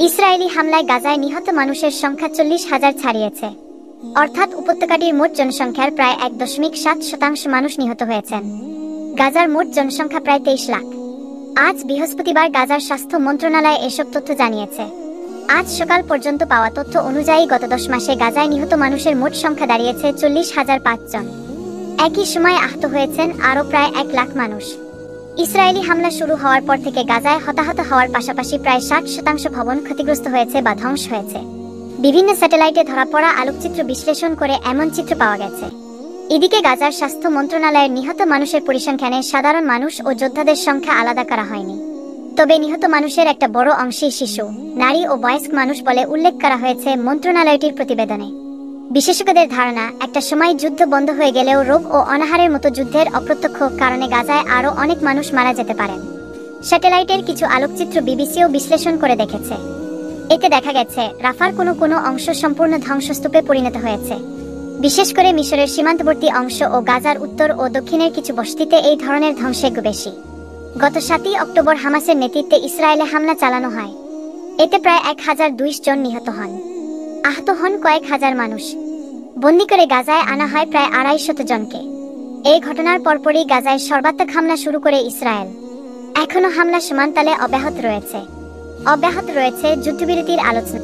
Israeli হামলায় গাজায় নিহত মানুষের সংখ্যা 40,000 ছাড়িয়েছে। অর্থাৎ উপত্যকাটির মোট জনসংখ্যার প্রায় 1.7% মানুষ নিহত হয়েছেন। গাজার মোট জনসংখ্যা প্রায় 23 লাখ। আজ বৃহস্পতিবার গাজার স্বাস্থ্য মন্ত্রণালয় এসব তথ্য জানিয়েছে। আজ সকাল পর্যন্ত পাওয়া তথ্য অনুযায়ী গত 10 মাসে গাজায় নিহত মানুষের মোট সংখ্যা দাঁড়িয়েছে 40,005 জন। একই সময় আহত হয়েছেন আরও প্রায় 1 লাখ মানুষ। ইসরায়েলি হামলা শুরু হওয়ার পর থেকে গাজায় হতাহত হওয়ার পাশাপাশি প্রায় 60% ভবন ক্ষতিগ্রস্ত হয়েছে বা ধ্বংস হয়েছে। বিভিন্ন স্যাটেলাইটে ধরা পড়া আলোকচিত্র বিশ্লেষণ করে এমন চিত্র পাওয়া গেছে। এদিকে গাজার স্বাস্থ্য মন্ত্রণালয়ের নিহত মানুষের পরিসংখ্যানে সাধারণ মানুষ ও যোদ্ধাদের সংখ্যা আলাদা করা হয়নি। তবে নিহত মানুষের একটা বড় অংশই শিশু, নারী ও বয়স্ক মানুষ বলে উল্লেখ করা হয়েছে মন্ত্রণালয়টির প্রতিবেদনে। বিশেষজ্ঞদের ধারণা, একটা সময় যুদ্ধ বন্ধ হয়ে গেলেও রোগ ও অনাহারের মতো যুদ্ধের অপ্রত্যক্ষ কারণে গাজায় আরও অনেক মানুষ মারা যেতে পারেন। স্যাটেলাইটের কিছু আলোকচিত্র বিবিসিও বিশ্লেষণ করে দেখেছে। এতে দেখা গেছে রাফার কোনো কোনো অংশ সম্পূর্ণ ধ্বংসস্তূপে পরিণত হয়েছে। বিশেষ করে মিশরের সীমান্তবর্তী অংশ ও গাজার উত্তর ও দক্ষিণের কিছু বসতিতে এই ধরনের ধ্বংসের বেশি। গত 7 অক্টোবর হামাসের নেতৃত্বে ইসরায়েলে হামলা চালানো হয়। এতে প্রায় 1020 জন নিহত হন। আহত হন কয়েক হাজার মানুষ। বন্দি করে গাজায় আনা হয় প্রায় 250 জনকে। এই ঘটনার পরপরই গাজায় সর্বাত্মক হামলা শুরু করে ইসরায়েল। এখনও হামলা সমান্তালে অব্যাহত রয়েছে যুদ্ধবিরতির আলোচনা।